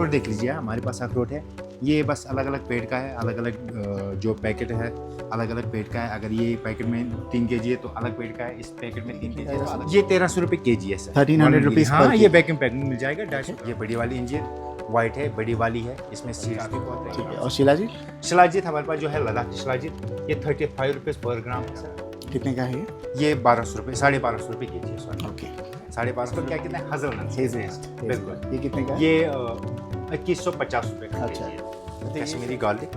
अखरोट देख लीजिए, हमारे पास अखरोट है। ये बस अलग अलग पेड़ का है, अलग अलग जो पैकेट है अलग अलग पेड़ का है। अगर ये पैकेट में 3 kg है तो अलग पेड़ का है, इस पैकेट में 3 kg है तो अलग। ये 1300 रुपये kg है सर, 1300 रुपीज़। हाँ, ये वैक्यूम पैक में मिल जाएगा 250। ये बड़ी वाली इंजीर वाइट है, बड़ी वाली है, इसमें सीड्स भी बहुत है। ठीक है। और शिलाजीत शिलाजीत हमारे पास जो है लद्दाखी शिलाजीत, ये 35 रुपीज़ पर ग्राम है सर। कितने का है ये 1200 रुपये, 1250 रुपये kg है सर। ओके। 1250 क्या कितना है, हज़लनट बिल्कुल। ये कितने का है? ये 2150 रुपये का अच्छा। kg है। कश्मीरी गार्लिक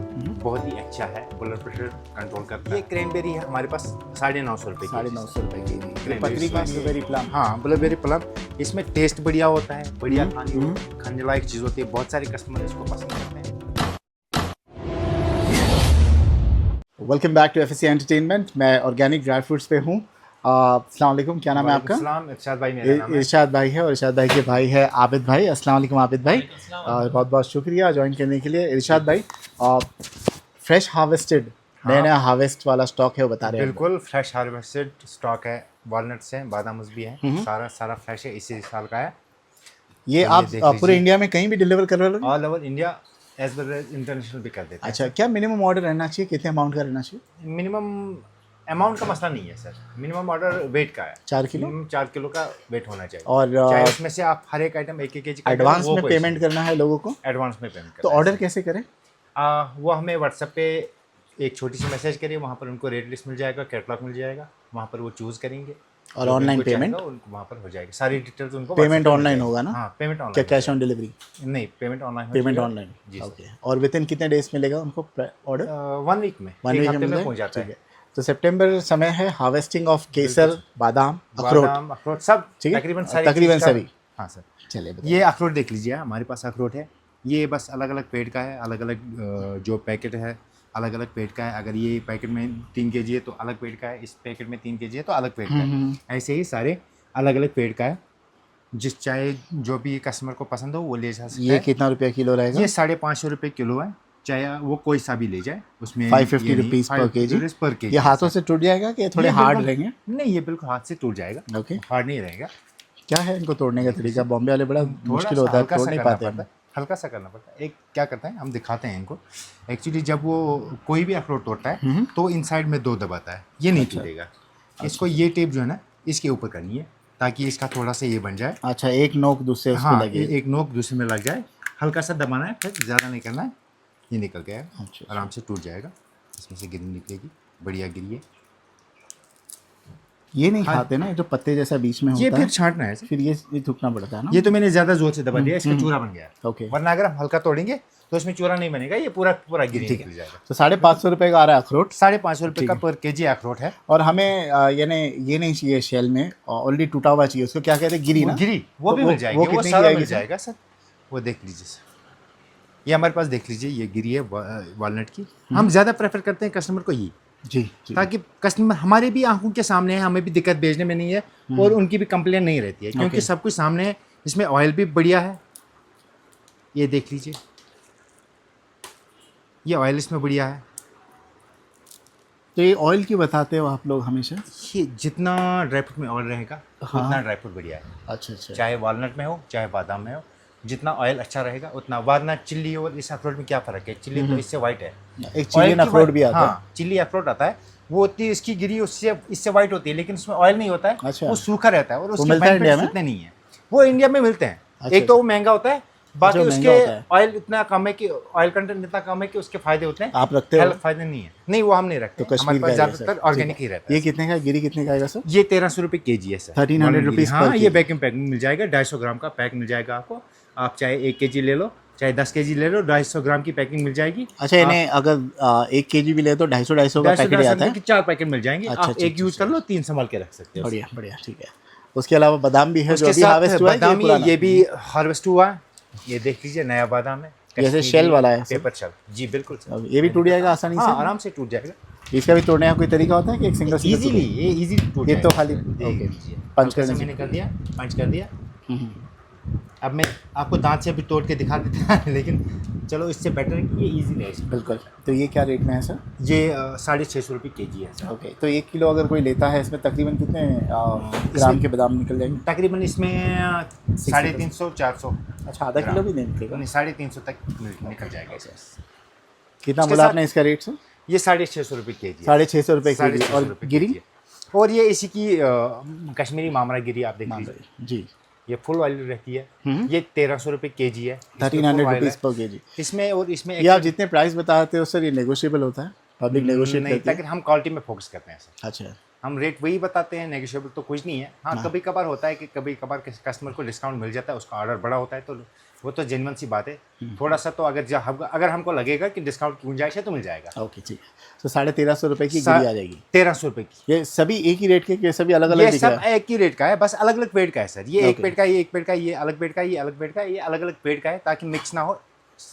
बहुत ही अच्छा है, ब्लड प्रेशर कंट्रोल करता है। ये क्रैनबेरी है हमारे पास 950 रुपये, 950 रुपये की। Cranberry पत्री का slice। Blueberry plum. हाँ, ब्लूबेरी प्लम, इसमें टेस्ट बढ़िया होता है, बढ़िया खाने लायक चीज़ होती है, बहुत सारे कस्टमर इसको पसंद करते हैं। Welcome back to FSC Entertainment. मैं ऑर्गेनिक ड्राई फ्रूट्स पे हूँ। अस्सलाम वालेकुम, क्या नाम है आपका? अस्सलाम, इरशाद भाई मेरा नाम है। इरशाद भाई है और इरशाद भाई के भाई है आबिद भाई। अस्सलाम वालेकुम आबिद भाई, और बहुत बहुत शुक्रिया ज्वाइन करने के लिए। इरशाद भाई, फ्रेश हार्वेस्टेड नया हार्वेस्ट वाला स्टॉक है वो बता रहे हैं? बिल्कुल फ्रेश हार्वेस्टेड स्टॉक है, वॉलनट्स हैं, बादाम भी हैं, सारा फ्रेश है, इसी साल का है। ये आप पूरे इंडिया में कहीं भी डिलीवर कर रहे हो? All over India as well as international भी कर देते हैं। अच्छा, क्या मिनिमम ऑर्डर रहना चाहिए? कितने अमाउंट का रहना चाहिए? मिनिमम अमाउंट का मसला नहीं है सर, मिनिमम ऑर्डर वेट का है। 4 किलो? 4 किलो का वेट होना चाहिए। और चाहे उसमें से आप हर एक आइटम 1-1 kg एडवांस में पेमेंट करना है लोगों को? एडवांस में पेमेंट तो ऑर्डर कैसे करें? वो हमें व्हाट्सएप पे एक छोटी सी मैसेज करिए, वहाँ पर उनको रेट लिस्ट मिल जाएगा, कैटलॉग मिल जाएगा, वहाँ पर वो चूज़ करेंगे और ऑनलाइन पेमेंट उनको वहाँ पर हो जाएगी। सारी डिटेल्स उनको पेमेंट ऑनलाइन होगा ना? हाँ, पेमेंट ऑनलाइन। क्या कैश ऑन डिलीवरी? नहीं, payment online. Payment online, okay. और विद इन कितने डेज मिलेगा उनको ऑर्डर? 1 वीक में, 1 वीक में पहुँच जाता है। तो सितंबर समय है हार्वेस्टिंग ऑफ केसर, बादाम, अखरोट सब ठीक है, तकरीबन सभी। हाँ सर, चलिए ये अखरोट देख लीजिए, हमारे पास अखरोट है। ये बस अलग अलग पेड़ का है, अलग अलग जो पैकेट है अलग अलग पेड़ का है। अगर ये पैकेट में 3 kg है तो अलग पेड़ का है, इस पैकेट में 3 kg है तो अलग पेड़ का है। ऐसे ही सारे अलग अलग पेड़ का है, जिस चाहे जो भी कस्टमर को पसंद हो वो ले जा सकता है। ये कितना रुपया किलो रहेगा? ये 550 रुपये किलो है, चाहे वो कोई सा भी ले जाए। उसमें 550 रुपीज़ पर केजी। ये हाथों से टूट जाएगा कि थोड़े हार्ड रहेंगे? नहीं, ये बिल्कुल हाथ से टूट जाएगा। ओके, हार्ड नहीं रहेगा। क्या है इनको तोड़ने का तरीका? बॉम्बे वाले बड़ा मुश्किल होता है, तोड़ नहीं पाते हैं। हल्का सा करना पड़ता है। एक क्या करते हैं, हम दिखाते हैं इनको। एक्चुअली जब वो कोई भी अखरोट तोड़ता है तो इनसाइड में 2 दबाता है, ये नहीं टूटेगा। इसको ये टेप जो है ना इसके ऊपर करनी है ताकि इसका थोड़ा सा ये बन जाए। अच्छा, एक नोक दूसरे हाँ, लगे। एक नोक दूसरे में लग जाए, हल्का सा दबाना है, फिर ज़्यादा नहीं करना है। ये निकल गया, अच्छा, आराम से टूट जाएगा। इसमें से गिरी निकलेगी, बढ़िया गिरी है। ये नहीं खाते ना, जो पत्ते जैसा बीच में होता ये है, फिर छांटना है, फिर ये थूकना पड़ता है ना? ये तो मैंने ज़्यादा जोर से दबा दिया, इसका चूरा बन गया। ओके, वरना अगर हम हल्का तोड़ेंगे तो इसमें चूरा नहीं बनेगा, ये पूरा गिरी निकल जाएगा। तो 550 रुपये का आ रहा है अखरोट। 550 रुपये का पर kg अखरोट है। और हमें यानी ये नहीं चाहिए शेल में, ऑलरेडी टूटा हुआ चाहिए। उसको क्या कहते हैं? गिरी ना? गिरी वो भी मिल जाएगी, वो कितने की सारा आएगी मिल सर? जाएगा सर। वो देख लीजिए सर, ये हमारे पास देख लीजिए, ये गिरी है वॉलनट की। हम ज़्यादा प्रेफर करते हैं कस्टमर को ये, जी, ताकि कस्टमर हमारे भी आंखों के सामने है, हमें भी दिक्कत भेजने में नहीं है और उनकी भी कंप्लेन नहीं रहती है, क्योंकि सब कुछ सामने है। इसमें ऑयल भी बढ़िया है, ये देख लीजिए, ये ऑयल इसमें बढ़िया है। तो ये ऑयल की बताते हो आप लोग हमेशा? ये जितना ड्राई फ्रूट में ऑयल रहेगा उतना ड्राई फ्रूट बढ़िया है। अच्छा अच्छा, चाहे वॉलनट में हो चाहे बादाम में हो, जितना ऑयल अच्छा रहेगा उतना। वरना चिल्ली और इस अखरोट में क्या फ़र्क है? चिल्ली तो इससे वाइट है, एक चिली अखरोट भी आता है। हाँ, चिल्ली अखरोट आता है, वो होती है इसकी गिरी उससे इससे वाइट होती है, लेकिन उसमें ऑयल नहीं होता है। अच्छा, वो सूखा रहता है और उसके मिलता है इंडिया में? इतने नहीं है। वो इंडिया में मिलते हैं। अच्छा, एक तो वो महंगा होता है, बाकी अच्छा, उसके महंगा होता है। ऑयल इतना कम है कि ऑयल कंटेंट इतना कम है कि उसके फायदे होते हैं। आप रखते हो? फायदे नहीं है, नहीं वो हम नहीं रखते। तो हमारे कश्मीर पास का ज़्यादातर ऑर्गेनिक ही रहता है। ये कितने का गिरी कितने का आएगा सर? ये 1300 रुपये kg है सर, 1300 रुपीज़ पर हाँ, ये kg। वैक्यूम पैक में मिल जाएगा, 250 ग्राम का पैक मिल जाएगा आपको। आप चाहे 1 kg ले लो, चाहे 10 kg ले लो, 250 ग्राम की पैकिंग मिल जाएगी। अच्छा, इन्हें अगर 1 kg भी ले तो 250 का पैकेट आता है? 4 पैकेट मिल जाएंगे। अच्छा, आप एक यूज कर लो, 3 संभाल के रख सकते हो। बढ़िया बढ़िया, ठीक है। उसके अलावा बादाम भी है जो उसके अभी हार्वेस्ट साथ हुआ है? बादाम ये भी हार्वेस्ट हुआ है, ये देख लीजिए, नया बादाम है, जैसे शेल वाला है पेपर शेल। जी बिल्कुल सर, अब ये भी टूट जाएगा आसानी हाँ, से? आराम से टूट जाएगा। इसका भी तोड़ने का कोई तरीका होता है कि एक सिंगल इजीली, ये इजी टूट ये जाएगा। तो खाली ओके, पंच करने से? मैंने कर दिया, पंच कर दिया। अब मैं आपको दांत से भी तोड़ के दिखा देता लेकिन चलो इससे बेटर है कि ये इजी रहे इसमें। बिल्कुल। तो ये क्या रेट में है सर? ये 650 रुपये kg है सर। ओके, तो 1 किलो अगर कोई लेता है इसमें तकरीबन कितने ग्राम के बादाम निकल जाएंगे? तकरीबन इसमें 350 400। अच्छा, आधा किलो भी नहीं निकलेगा? नहीं, 350 तक निकल जाएगा इसमें। कितना इसके बोला साथ- आपने इसका रेट सर? ये 650 रुपये kg है। 650 रुपये के जी। 650 और रुपये गिरी? kg है। और ये इसी की कश्मीरी मामरा गिरी आप देख लीजिए, जी, ये फुल ऑयल रहती है। ये 1300 रुपये kg है। इसमें 1300 full oil रुपीज़ है। पर के जी। इसमें और इसमें ये आप जितने प्राइस बताते हो सर, ये नेगोशिएबल होता है? पब्लिक नेगोशिएट नहीं, करती है? ताकि हम क्वालिटी में फोकस करते हैं सर। अच्छा, हम रेट वही बताते हैं, नेगोशिएबल तो कुछ नहीं है। हाँ, कभी कभार होता है कि कभी कभार कस्टमर को डिस्काउंट मिल जाता है, उसका ऑर्डर बड़ा होता है, तो वो तो जेन्युइन सी बात है। थोड़ा सा तो अगर हमको लगेगा कि डिस्काउंट की गुंजाइश है तो मिल जाएगा। ओके, ठीक है। तो 1350 रुपये की गिरी आ जाएगी। 1300 रुपये की। ये सभी एक ही रेट के, ये सभी अलग अलग ये दिख सब रहा है? एक ही रेट का है, बस अलग अलग पेड़ का है सर। ये एक Okay. पेड़ का, ये एक पेड़ का, ये अलग पेड़ का, ये अलग पेड़ का, ये अलग अलग पेड़ का है, ताकि मिक्स ना हो।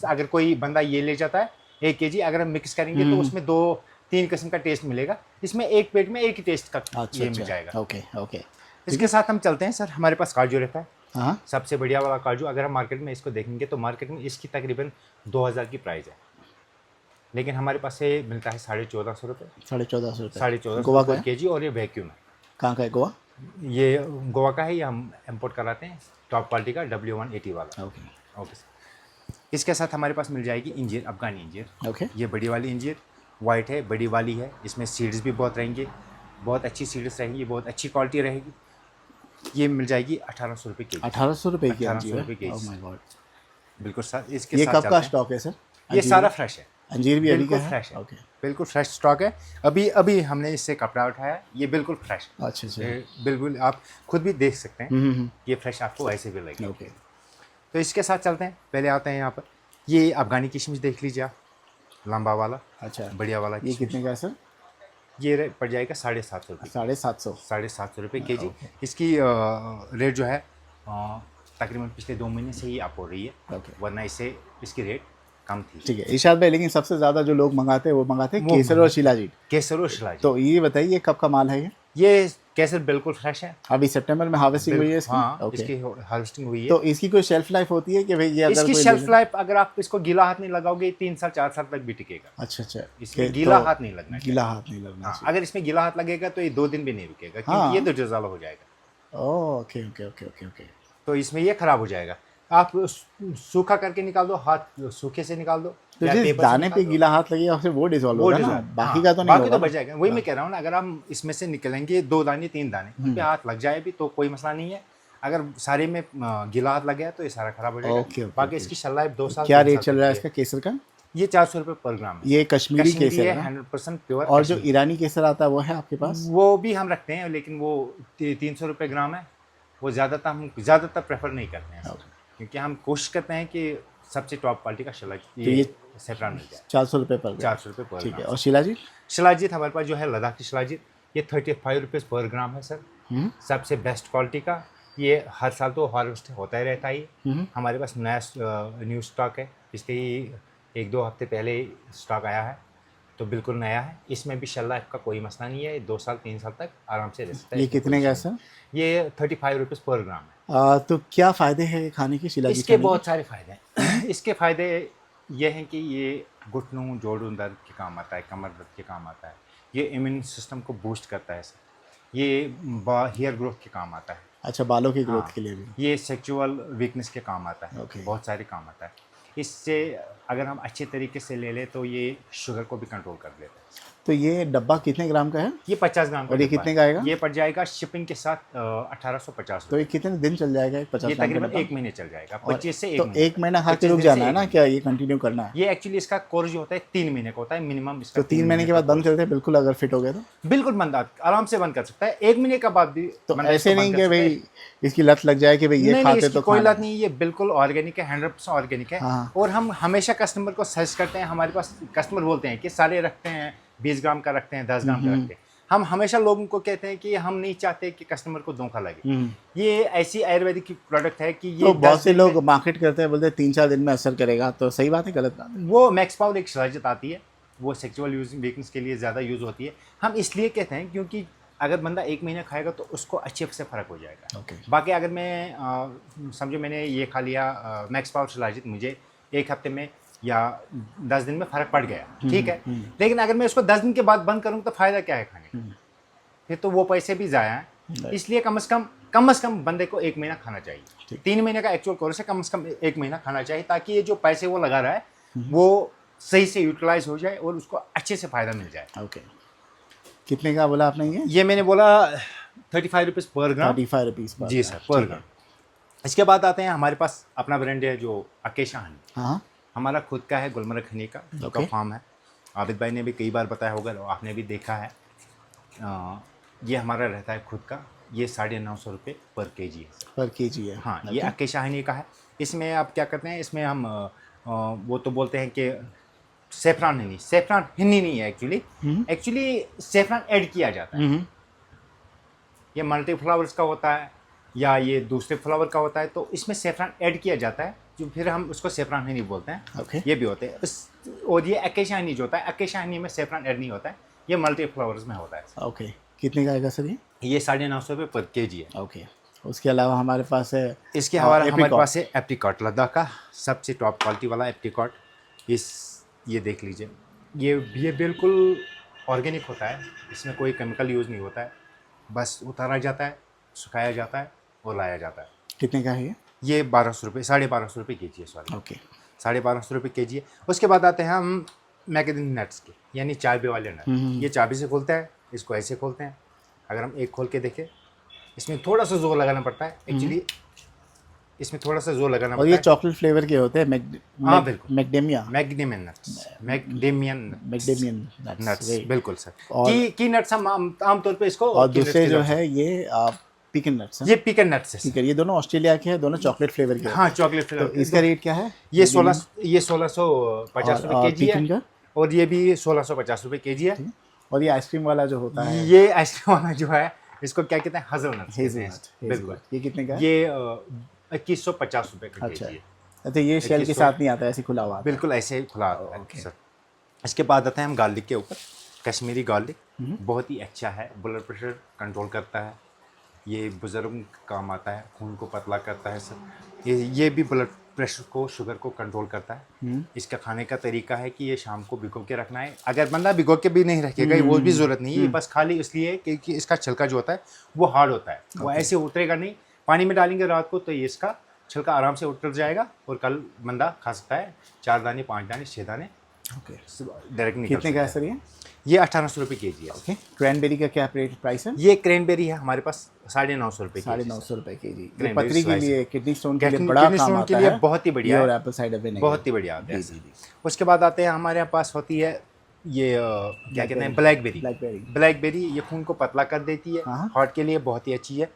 अगर कोई बंदा ये ले जाता है 1 kg, अगर हम मिक्स करेंगे तो उसमें 2-3 किस्म का टेस्ट मिलेगा। इसमें एक पेड़ में एक ही टेस्ट का अच्छा, ये मिल जाएगा। Okay okay. इसके साथ हम चलते हैं सर, हमारे पास काजू रहता है, हाँ, सबसे बढ़िया वाला काजू। अगर हम मार्केट में इसको देखेंगे तो मार्केट में इसकी तकरीबन 2000 की प्राइस है, लेकिन हमारे पास ये मिलता है 1450 रुपये। 1450 रुपये। 1450 गोवा का रुपये kg, और ये वैक्यूम है। कहाँ का है? गोवा? ये गोवा का है, ये हम इंपोर्ट कराते हैं, टॉप क्वालिटी का W180 वाला। Okay okay sir. इसके साथ हमारे पास मिल जाएगी इंजीर, अफगानी इंजीर। ओके। ये बड़ी वाली इंजीर वाइट है, बड़ी वाली है। इसमें सीड्स भी बहुत रहेंगे, बहुत अच्छी सीड्स रहेंगी, बहुत अच्छी क्वालिटी रहेगी। ये मिल जाएगी 1800 रुपये kg। 1800 रुपये की 1800 अंजीर? रुपये kg। Oh my God. बिल्कुल सर। इसके ये साथ कब चलते का हैं। स्टॉक है सर? ये अंजीर सारा भी? फ्रेश है, अंजीर भी अभी का बिल्कुल है? फ्रेश है। ओके। बिल्कुल फ्रेश स्टॉक है। अभी अभी हमने इससे कपड़ा उठाया है, ये बिल्कुल फ्रेश है। अच्छा अच्छा। ये बिल्कुल आप खुद भी देख सकते हैं, हम्म। ये फ्रेश आपको ऐसे भी लगेगा। ओके। तो इसके साथ चलते हैं, पहले आते हैं यहाँ पर। ये अफगानी किशमिश देख लीजिए आप, लंबा वाला, अच्छा, बढ़िया वाला ये किशमिश। कितने का है सर? ये पड़ जाएगा 750 रुपये। 750? 750 रुपये kg। इसकी रेट जो है तकरीबन पिछले 2 महीने से ही अप हो रही है, ओके, वरना इससे इसकी रेट कम थी। ठीक है इरशाद भाई। लेकिन सबसे ज़्यादा जो लोग मंगाते हैं वो मंगाते हैं वो केसर और शिलाजीत। केसर और शिलाजीत। तो ये बताइए, ये कब का माल है? ये केसर बिल्कुल फ्रेश है। अभी सितंबर में हार्वेस्टिंग हुई है इसकी? हाँ, ओके। इसकी हार्वेस्टिंग हुई है। तो इसकी कोई शेल्फ लाइफ होती है कि भाई ये अगर इसकी कोई शेल्फ लाइफ, अगर आप इसको गीला हाथ नहीं लगाओगे, 3 साल 4 साल तक भी टिकेगा। अच्छा अच्छा। इसमें कि गीला तो हाथ नहीं लगना चाहिए। गीला हाथ नहीं लगना हाँ, चाहिए। अगर इसमें गीला हाथ लगेगा तो ये 2 दिन भी नहीं रुकेगा, हाँ। क्योंकि ये तो जजाला हो जाएगा। Okay okay okay okay okay. तो इसमें ये खराब हो जाएगा। आप सूखा करके निकाल दो, हाथ सूखे से निकाल दो, तो या जिस पेपर से दाने निकाल पे दो। गीला हाथ लगेगा फिर वो डिसॉल्व वो होगा ना, डिज़ाइन, बाकी हाँ, का तो नहीं बाकी होगा तो ना? बच जाएगा। वही मैं कह रहा हूँ ना, अगर हम इसमें से निकलेंगे 2 दाने 3 दाने, उन पे हाथ लग जाए भी तो कोई मसला नहीं है। अगर सारे में गीला हाथ लग गया तो ये सारा खराब हो जाएगा। ओके, ओके, बाकी ओके। इसकी शेल्फ लाइफ 2 साल क्या 3 रेट साल चल तक रहा है की इसका केसर का? ये 400 रुपये पर ग्राम है। ये कश्मीरी कश्मीरी केसर है, है ना? 100% प्योर। और जो ईरानी केसर आता है वो है आपके पास? वो भी हम रखते हैं, लेकिन वो 300 रुपये ग्राम है। वो ज़्यादातर प्रेफर नहीं करते हैं, क्योंकि हम कोशिश करते हैं कि सबसे टॉप क्वालिटी का ये सेफ्रॉन मिल जाए। 400 रुपये पर ग्राम? 400 रुपये पर ठीक है। ग्राम। और शिलाजीत? शिलाजीत हमारे पास जो है लद्दाखी शिलाजीत, ये 35 रुपीज़ पर ग्राम है सर। सबसे बेस्ट क्वालिटी का। ये हर साल तो हार्वेस्ट होता ही रहता है। हमारे पास नया न्यू स्टॉक है, पिछले ही 1-2 हफ्ते पहले स्टॉक आया है, तो बिल्कुल नया है। इसमें भी शेल्फ लाइफ का कोई मसला नहीं है, 2 साल 3 साल तक आराम से रह सकता है। ये कितने का है सर? ये 35 रुपीज़ पर ग्राम है। तो क्या फ़ायदे हैं खाने के शिलाजीत? इसके बहुत सारे फ़ायदे हैं। इसके फ़ायदे ये हैं कि ये घुटनों जोड़ों दर्द के काम आता है, कमर दर्द के काम आता है, ये इम्यून सिस्टम को बूस्ट करता है सर, ये हेयर ग्रोथ के काम आता है। अच्छा, बालों की ग्रोथ हाँ, के लिए भी? ये सेक्सुअल वीकनेस के काम आता है। Okay. बहुत सारे काम आता है। इससे अगर हम अच्छे तरीके से ले लें तो ये शुगर को भी कंट्रोल कर देता है। तो ये डब्बा कितने ग्राम का है? ये 50 ग्राम का और ये डिब्बा कितने है। का आएगा? ये पड़ जाएगा शिपिंग के साथ 1850 तो ये कितने दिन चल जाएगा? एक 50 ये ग्राम का तकरीबन डब्बा? 1 महीने चल जाएगा, और 25 से 1 तो महीने। 1 महीना खा के 25 रुक दिन जाना से है ना? 1 क्या ये कंटिन्यू करना है? ये एक्चुअली इसका कोर्स जो होता है 3 महीने का होता है मिनिमम। इसका तो 3 महीने के बाद बंद करते हैं बिल्कुल, अगर फिट हो गया तो? बिल्कुल बंद, आराम से बंद कर सकता है। 1 महीने का बाद भी तो बंदा ऐसे इसको नहीं बंद कि कर सकता है। भाई इसकी लत लग जाए कि भाई ये नहीं, खाते इसकी तो कोई खाना लत नहीं, ये बिल्कुल ऑर्गेनिक है, 100% ऑर्गेनिक है। हाँ। और हम हमेशा कस्टमर को सजेस्ट करते हैं, हमारे पास कस्टमर बोलते हैं कि सारे रखते हैं, 20 ग्राम का रखते हैं, 10 ग्राम का रखते हैं। हम हमेशा लोगों को कहते हैं कि हम नहीं चाहते कि कस्टमर को धोखा लगे। ये ऐसी आयुर्वेदिक की प्रोडक्ट है कि ये तो 10 बहुत से दिन लोग में- मार्केट करते हैं, बोलते हैं 3-4 दिन में असर करेगा, तो सही बात है गलत बात है? वो मैक्स पावर एक शिलाजीत आती है, वो सेक्सुअल वीकनेस के लिए ज़्यादा यूज़ होती है। हम इसलिए कहते हैं क्योंकि अगर बंदा 1 महीना खाएगा तो उसको अच्छे से फ़र्क हो जाएगा। ओके। बाकी अगर मैं समझो मैंने ये खा लिया मैक्स पावर शिलाजीत, मुझे 1 हफ्ते में या 10 दिन में फ़र्क पड़ गया, ठीक है। लेकिन अगर मैं इसको 10 दिन के बाद बंद करूँ तो फ़ायदा क्या है खाने का, फिर तो वो पैसे भी ज़ाया हैं। इसलिए कम से कम बंदे को 1 महीना खाना चाहिए। 3 महीने का एक्चुअल कोर्स है, कम से कम 1 महीना खाना चाहिए, ताकि ये जो पैसे वो लगा रहा है वो सही से यूटिलाइज हो जाए और उसको अच्छे से फ़ायदा मिल जाए। ओके, कितने का बोला आपने ये मैंने बोला 35 रुपीज़ पर ग्राम। 35 रुपीज़ पर। जी सर, पर ग्राम। इसके बाद आते हैं, हमारे पास अपना ब्रांड है जो अकेशा हनी। हाँ, हमारा खुद का है गुलमर्ग हनी का, का फार्म है। आबिद भाई ने भी कई बार बताया होगा, आपने भी देखा है। ये हमारा रहता है खुद का, ये 950 रुपये पर केजी है। पर केजी है। हाँ, ये अकेशा हनी का है। इसमें आप क्या करते हैं, इसमें हम वो तो बोलते हैं कि सेफ्रॉन हनी नहीं है एक्चुअली सेफ्रॉन ऐड किया जाता है। ये मल्टी फ्लावर्स का होता है या ये दूसरे फ्लावर का होता है, तो इसमें सेफ्रॉन ऐड किया जाता है, जो फिर हम उसको सेफ्रॉन हनी बोलते हैं। ओके। ये भी होते हैं। और ये अकेशा हनी जो होता है, अकेशा हनी में सेफ्रॉन ऐड नहीं होता है, ये मल्टी फ्लावर्स में होता है। ओके, कितने का आएगा सर ये? ये 950 रुपये पर केजी है। ओके, उसके अलावा हमारे पास है, इसके हमारे पास है एप्रिकॉट, लद्दाख का सबसे टॉप क्वालिटी वाला एप्रिकॉट। ये देख लीजिए, ये बिल्कुल ऑर्गेनिक होता है, इसमें कोई केमिकल यूज़ नहीं होता है, बस उतारा जाता है, सुखाया जाता है और लाया जाता है। कितने का है ये? ये 1200 रुपये, 1250 रुपये के जी है, सॉरी। ओके, 1250 रुपये के जी है। उसके बाद आते हैं हम मैकेडन नट्स के, यानी चाबी वाले नट। ये चाबी से खोलता है, इसको ऐसे खोलते हैं। अगर हम एक खोल के देखें, इसमें थोड़ा सा जोर लगाना पड़ता है एक्चुअली, इसमें थोड़ा सा जोर लगाना और पड़ता ये है। चॉकलेट फ्लेवर के होते हैं, हाँ बिल्कुल, मैकडेमिया मैकडेमियन नट्स, बिल्कुल सर। की नट्स हम आमतौर पे इसको, और दूसरे जो है ये पिकन नट्स हैं। ये पिकन नट्स है। ठीक है, ये दोनों ऑस्ट्रेलिया के हैं, दोनं चॉकलेट फ्लेवर के हैं। हाँ, चॉकलेट फ्लेवर। तो इसका रेट क्या है? ये 1650 रुपये के जी पिकन का? है, और ये भी 1650 रुपये के जी है। और ये आइसक्रीम वाला जो होता है, ये आइसक्रीम वाला जो है, इसको क्या कहते हैं, हेज़लनट। बिल्कुल। ये कितने का है? ये 2150 रुपये का अच्छा, केजी है। अच्छा, ये शेल के साथ नहीं आता है, ऐसे खुला हुआ आता है। बिल्कुल ऐसे ही खुला आता है सर। इसके बाद आते हैं हम गार्लिक के ऊपर। कश्मीरी गार्लिक बहुत ही अच्छा है, ब्लड प्रेशर कंट्रोल करता है, ये बुज़ुर्गों का काम आता है, खून को पतला करता है सर। ये भी ब्लड प्रेशर को, शुगर को कंट्रोल करता है। इसका खाने का तरीका है कि ये शाम को भिगो के रखना है। अगर बंदा भिगो के भी नहीं रखेगा, वो भी ज़रूरत नहीं है, बस खाली इसलिए क्योंकि इसका छिलका जो होता है वो हार्ड होता है, वो ऐसे उतरेगा नहीं। पानी में डालेंगे रात को तो ये इसका छिलका आराम से उतर जाएगा, और कल बंदा खा सकता है 4 दाने, 5 दाने, 6 दाने ओके। डायरेक्ट निकल। कितने का है सर ये? ये 1800 रुपये के जी है। ओके। क्रैनबेरी का क्या प्राइस है? ये क्रैनबेरी है हमारे पास 950 रुपये 950 रुपये के जी। Cranberry पथरी के slice लिए, किडनी स्टोन के लिए किडनी बड़ा काम स्टोन आता के लिए है, बहुत ही बढ़िया है, और एप्पल साइडर विनेगर बहुत ही बढ़िया आता है। जी, जी। उसके बाद आते हैं, हमारे पास होती है ये क्या कहते हैं, ब्लैकबेरी। ये खून को पतला कर देती है, हार्ट के लिए बहुत ही अच्छी है।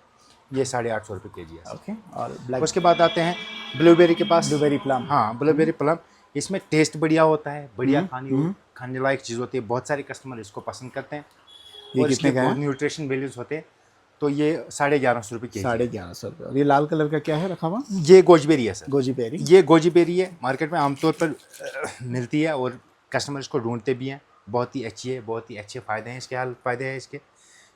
ये 850 रुपये के जी है। ओके। और उसके बाद आते हैं ब्लूबेरी के पास। Blueberry plum. हाँ, ब्लूबेरी प्लम। इसमें टेस्ट बढ़िया होता है, बढ़िया खाने लायक चीज़ होती है, बहुत सारे कस्टमर इसको पसंद करते हैं। ये कितने का है? न्यूट्रिशन वैल्यूज होते हैं, तो ये 1150 रुपये के जी। 1150 रुपये। और ये लाल कलर का क्या है रखा हुआ? ये गोजीबेरी है सर। गोजीबेरी। ये गोजीबेरी है, मार्केट में आमतौर पर मिलती है, और कस्टमर इसको ढूंढते भी हैं। बहुत ही अच्छी है, बहुत ही अच्छे फ़ायदे हैं इसके, फ़ायदे हैं इसके।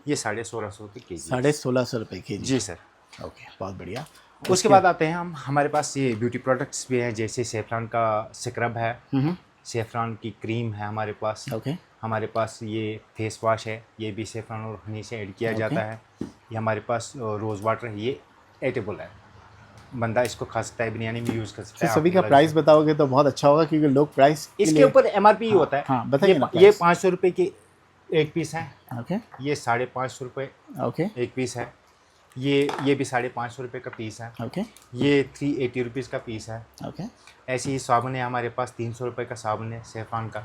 ये 1650 रुपये के जी। 1650 रुपये के जी। जी सर। ओके, बहुत बढ़िया। उसके बाद आते हैं हम, हमारे पास ये ब्यूटी प्रोडक्ट्स भी हैं, जैसे सेफ्रॉन का स्क्रब है, सेफ्रॉन की क्रीम है हमारे पास। ओके। हमारे पास ये फेस वॉश है, ये भी सेफ्रॉन और हनी से ऐड किया जाता है। ये हमारे पास रोज़ वाटर है, ये एटेबल है, बंदा इसको खा सकता है, बिरयानी में यूज़ कर सकता है। सभी का प्राइस बताओगे तो बहुत अच्छा होगा, क्योंकि लोग प्राइस इसके ऊपर MRP होता है। हाँ, बताइए ना। ये 500 रुपये की एक पीस है। ओके। ये 550 रुपये ओके। एक पीस है। ये भी 550 रुपये का पीस है। ओके। ये 380 रुपीज़ का पीस है। ओके। ऐसी ही साबुन है हमारे पास, 300 रुपये का साबुन है सेफ्रॉन का।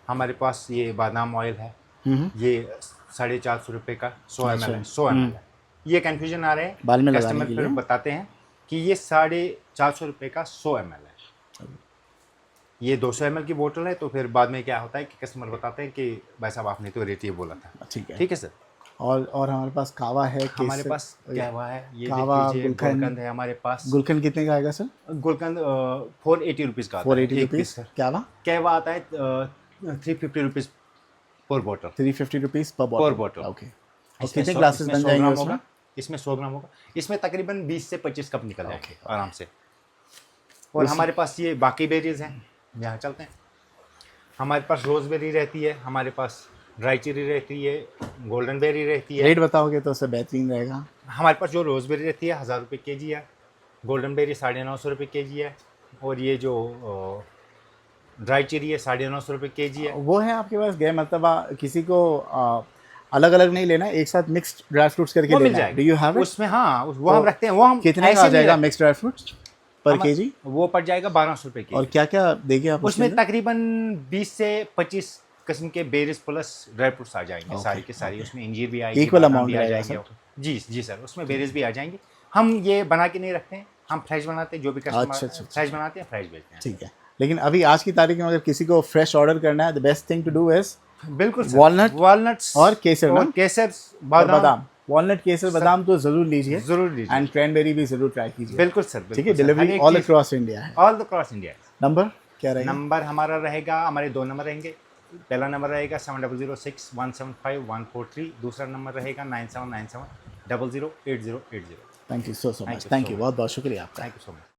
हमारे पास ये बादाम ऑयल है, ये 450 रुपये का 100 ml है। 100 ml है। ये कन्फ्यूजन आ रहे हैं बाल में लगाने कस्टमर, के फिर लिए बताते हैं कि ये 450 रुपये का 100 ml है। ये 200 ml की बोतल है, तो फिर बाद में क्या होता है कि कस्टमर बताते हैं कि भाई साहब आपने तो रेट ये बोला था। ठीक है सर। और हमारे पास कावा है, हमारे पास कहवा है, ये कावा, गुलकंद है हमारे पास। गुलकंद कितने का आएगा सर? गुलकंद 480 रुपीज़ का आता है। 480 रुपीज़। कहवा आता है 350 रुपीज़ पर बोतल। 350 रुपीज़ पर बोतल। ओके। और कितने ग्लासेस बन जाएंगे उसमें? इसमें 100 ग्राम होगा। इसमें तकरीबन 20 से 25 कप निकल जाएंगे आराम से। और हमारे पास ये बाकी बेरीज हैं, यहाँ चलते हैं। हमारे पास रोज़बेरी रहती है, हमारे पास ड्राई चेरी रहती है, गोल्डन बेरी रहती है। रेट बताओगे तो उससे बेहतरीन रहेगा। हमारे पास जो रोज़बेरी रहती है 1000 रुपये kg है, गोल्डन बेरी 950 रुपये kg है, और ये जो ड्राई चेरी है 950 रुपये kg है। वो है आपके पास गए मतलब किसी को अलग अलग नहीं लेना है, एक साथ मिक्स्ड ड्राई फ्रूट्स करके वो मिल लेना है। जाएगा डू यू हैव इट? उसमें, हाँ वो हम रखते हैं, वो हम कितने का ऐसे आ नहीं जाएगा रखते। मिक्स्ड ड्राई फ्रूट्स पर केजी? वो पड़ जाएगा 1200 रुपये और kg। क्या क्या देंगे आप उसमें अंदर? तकरीबन 20 से 25 किस्म के बेरीज प्लस ड्राई फ्रूट्स आ जाएंगे। Okay, सारी के सारी okay. उसमें अंजीर भी आएगी, Equal बादाम amount भी आ रहेगा जाएंगे। जी जी सर, उसमें बेरीज भी आ जाएंगे। हम ये बना के नहीं रखते हैं, हम फ्रेश बनाते हैं। जो भी कस्टमर अच्छा। फ्रेश बनाते हैं, फ्रेश बेचते हैं। ठीक है, लेकिन अभी आज की तारीख में अगर किसी को फ्रेश ऑर्डर करना है, the best thing to do is बिल्कुल सर। वॉलनट्स और केसर ना? और केसर, और बादाम। वॉलनट केसर बादाम तो जरूर लीजिए, जरूर लीजिए। एंड क्रैनबेरी भी जरूर ट्राई कीजिए। बिल्कुल सर, ठीक है, डिलीवरी ऑल अक्रॉस इंडिया है। All cross India. नंबर क्या रहेगा? नंबर हमारा रहेगा, हमारे 2 नंबर रहेंगे। पहला नंबर रहेगा 7006175143, दूसरा नंबर रहेगा 9797008080। Thank you so much, Thank you thank so you, much. बहुत बहुत शुक्रिया आपका। Thank you so much.